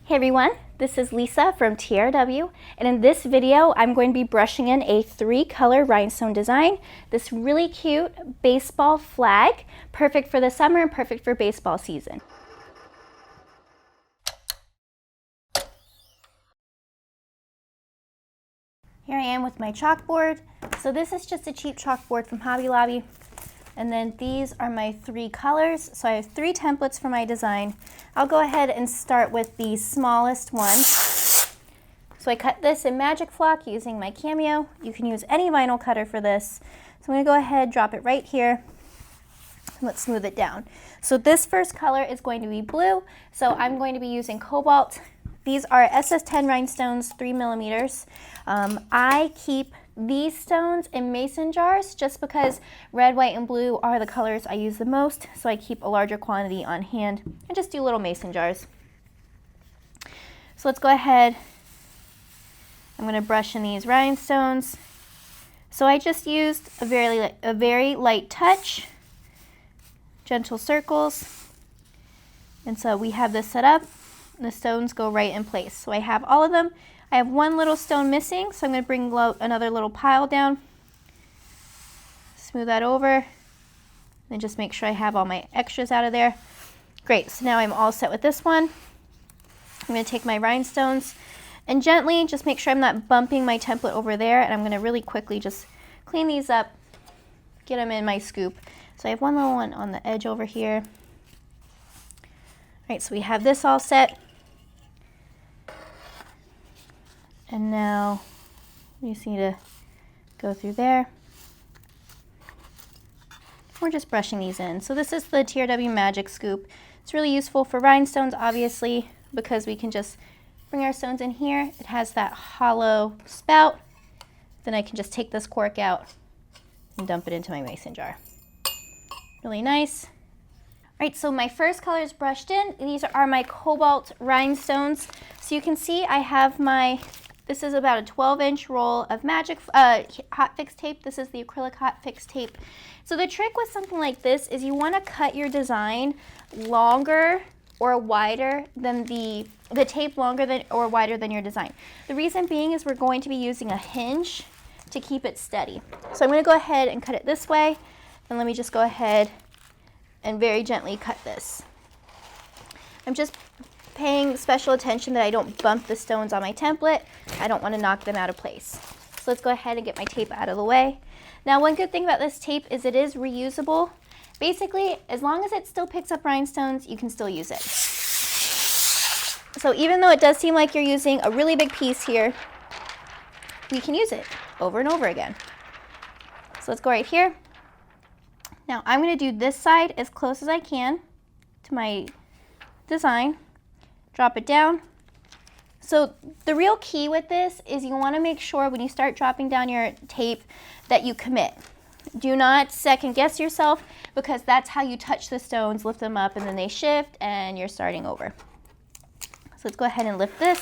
Hey everyone, this is Lisa from TRW, and in this video I'm going to be brushing in a 3-color rhinestone design. This really cute baseball flag, perfect for the summer and perfect for baseball season. Here I am with my chalkboard. So this is just a cheap chalkboard from Hobby Lobby. And then these are my 3 colors. So I have 3 templates for my design. I'll go ahead and start with the smallest one. So I cut this in Magic Flock using my Cameo. You can use any vinyl cutter for this. So I'm gonna go ahead, drop it right here. Let's smooth it down. So this first color is going to be blue. So I'm going to be using Cobalt. These are SS10 rhinestones, 3mm. I keep these stones in mason jars just because red, white, and blue are the colors I use the most, so I keep a larger quantity on hand and just do little mason jars. So let's go ahead. I'm going to brush in these rhinestones. So I just used a very light touch, gentle circles, and so we have this set up. The stones go right in place. So I have all of them. I have one little stone missing, so I'm going to bring another little pile down, smooth that over, and just make sure I have all my extras out of there. Great, so now I'm all set with this one. I'm going to take my rhinestones and gently just make sure I'm not bumping my template over there, and I'm going to really quickly just clean these up, get them in my scoop. So I have one little one on the edge over here. All right, so we have this all set. And now we just need to go through there. We're just brushing these in. So this is the TRW Magic Scoop. It's really useful for rhinestones, obviously, because we can just bring our stones in here. It has that hollow spout. Then I can just take this cork out and dump it into my mason jar. Really nice. All right, so my first color is brushed in. These are my Cobalt rhinestones. So you can see I have this is about a 12-inch roll of hot fix tape. This is the acrylic hot fix tape. So the trick with something like this is you want to cut your design longer or wider than the tape longer than or wider than your design. The reason being is we're going to be using a hinge to keep it steady. So I'm going to go ahead and cut it this way, and let me just go ahead and very gently cut this. I'm just paying special attention that I don't bump the stones on my template. I don't want to knock them out of place. So let's go ahead and get my tape out of the way. Now, one good thing about this tape is it is reusable. Basically, as long as it still picks up rhinestones, you can still use it. So even though it does seem like you're using a really big piece here, you can use it over and over again. So let's go right here. Now I'm going to do this side as close as I can to my design. Drop it down. So the real key with this is you want to make sure when you start dropping down your tape that you commit. Do not second guess yourself, because that's how you touch the stones, lift them up, and then they shift and you're starting over. So let's go ahead and lift this.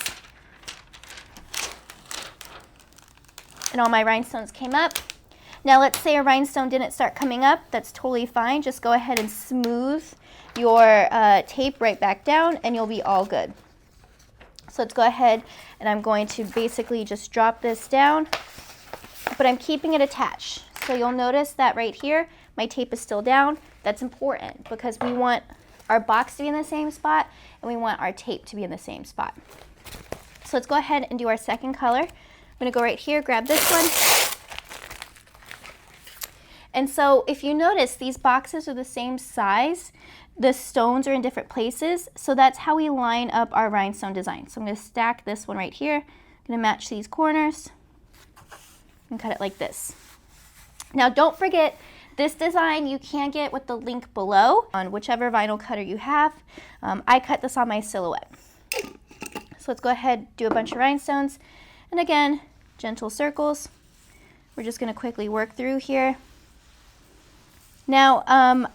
And all my rhinestones came up. Now let's say a rhinestone didn't start coming up. That's totally fine. Just go ahead and smooth your tape right back down and you'll be all good. So let's go ahead, and I'm going to basically just drop this down, but I'm keeping it attached. So you'll notice that right here, my tape is still down. That's important because we want our box to be in the same spot and we want our tape to be in the same spot. So let's go ahead and do our second color. I'm gonna go right here, grab this one. And so if you notice, these boxes are the same size. The stones are in different places, so that's how we line up our rhinestone design. So I'm going to stack this one right here. I'm going to match these corners and cut it like this. Now don't forget, this design you can get with the link below on whichever vinyl cutter you have. I cut this on my Silhouette. So let's go ahead, do a bunch of rhinestones, and again, gentle circles. We're just going to quickly work through here. Now,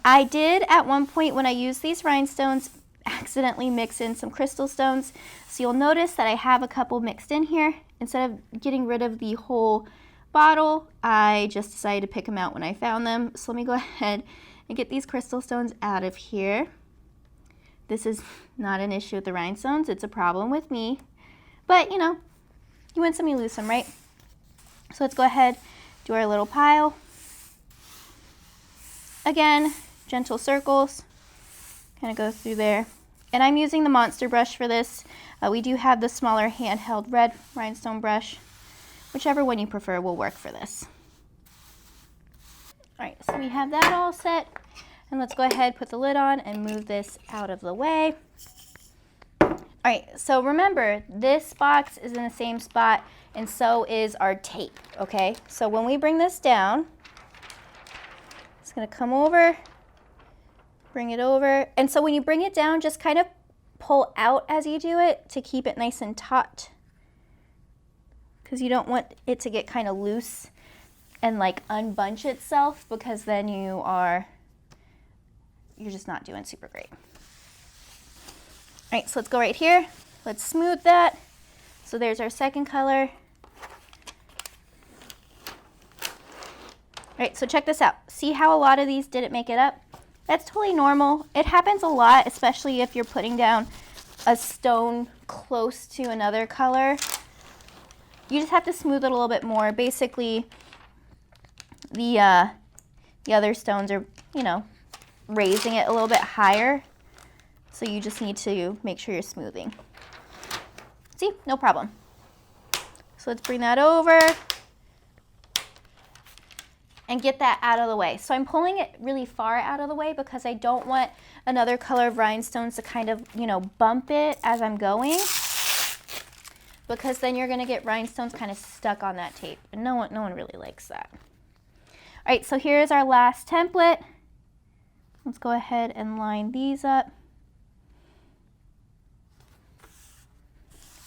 I did at one point when I used these rhinestones accidentally mix in some crystal stones. So you'll notice that I have a couple mixed in here. Instead of getting rid of the whole bottle, I just decided to pick them out when I found them. So let me go ahead and get these crystal stones out of here. This is not an issue with the rhinestones, it's a problem with me. But you know, you win some, you lose some, right? So let's go ahead, do our little pile. Again, gentle circles, kind of go through there. And I'm using the monster brush for this. We do have the smaller handheld red rhinestone brush. Whichever one you prefer will work for this. All right, so we have that all set. And let's go ahead, put the lid on and move this out of the way. All right, so remember, this box is in the same spot and so is our tape, okay? So when we bring this down, it's gonna come over, bring it over. And so when you bring it down, just kind of pull out as you do it to keep it nice and taut, because you don't want it to get kind of loose and like unbunch itself, because then you're just not doing super great. All right, so let's go right here. Let's smooth that. So there's our second color. All right, so check this out. See how a lot of these didn't make it up? That's totally normal. It happens a lot, especially if you're putting down a stone close to another color. You just have to smooth it a little bit more. Basically, the other stones are, you know, raising it a little bit higher. So you just need to make sure you're smoothing. See, no problem. So let's bring that over and get that out of the way. So I'm pulling it really far out of the way because I don't want another color of rhinestones to kind of, you know, bump it as I'm going, because then you're gonna get rhinestones kind of stuck on that tape, and no one really likes that. All right, so here's our last template. Let's go ahead and line these up.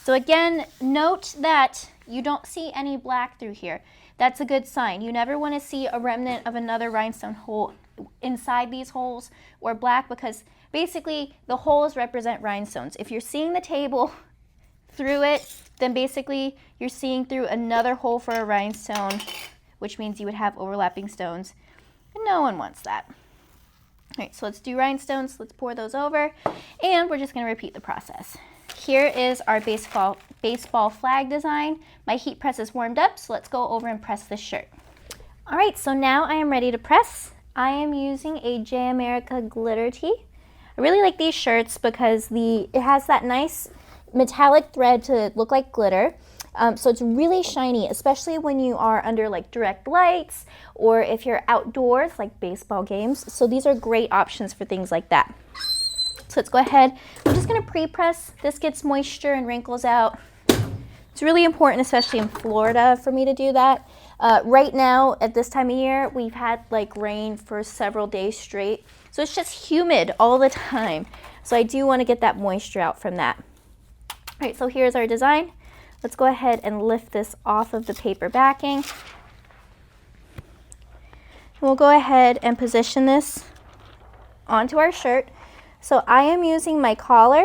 So again, note that you don't see any black through here. That's a good sign. You never want to see a remnant of another rhinestone hole inside these holes or black, because basically the holes represent rhinestones. If you're seeing the table through it, then basically you're seeing through another hole for a rhinestone, which means you would have overlapping stones, and no one wants that. All right, so let's do rhinestones. Let's pour those over, and we're just going to repeat the process. Here is our baseball flag design. My heat press is warmed up, so let's go over and press this shirt. All right, so now I am ready to press. I am using a J America glitter tee. I really like these shirts because it has that nice metallic thread to look like glitter. So it's really shiny, especially when you are under like direct lights or if you're outdoors, like baseball games. So these are great options for things like that. So let's go ahead. I'm just gonna pre-press. This gets moisture and wrinkles out. It's really important, especially in Florida, for me to do that. Right now, at this time of year, we've had like rain for several days straight. So it's just humid all the time. So I do wanna get that moisture out from that. All right, so here's our design. Let's go ahead and lift this off of the paper backing. We'll go ahead and position this onto our shirt. So I am using my collar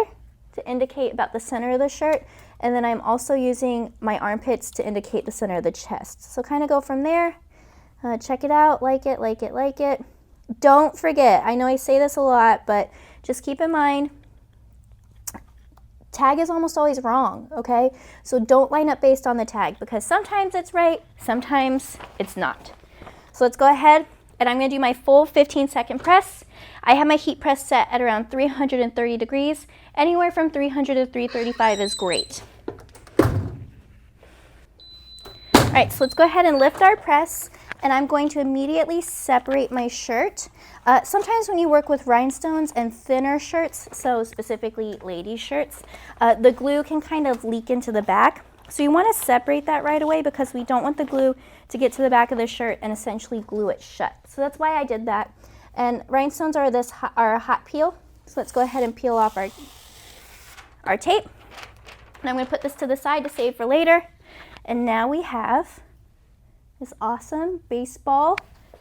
to indicate about the center of the shirt, and then I'm also using my armpits to indicate the center of the chest. So kind of go from there, check it out, like it, like it, like it. Don't forget, I know I say this a lot, but just keep in mind, tag is almost always wrong, okay? So don't line up based on the tag, because sometimes it's right, sometimes it's not. So let's go ahead, and I'm gonna do my full 15-second press. I have my heat press set at around 330 degrees. Anywhere from 300 to 335 is great. All right, so let's go ahead and lift our press, and I'm going to immediately separate my shirt. Sometimes when you work with rhinestones and thinner shirts, so specifically ladies' shirts, the glue can kind of leak into the back. So you want to separate that right away, because we don't want the glue to get to the back of the shirt and essentially glue it shut. So that's why I did that. And rhinestones are a hot peel. So let's go ahead and peel off our tape. And I'm going to put this to the side to save for later. And now we have this awesome baseball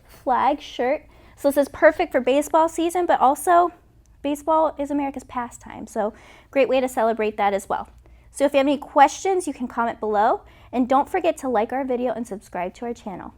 flag shirt. So this is perfect for baseball season, but also baseball is America's pastime. So great way to celebrate that as well. So if you have any questions, you can comment below. And don't forget to like our video and subscribe to our channel.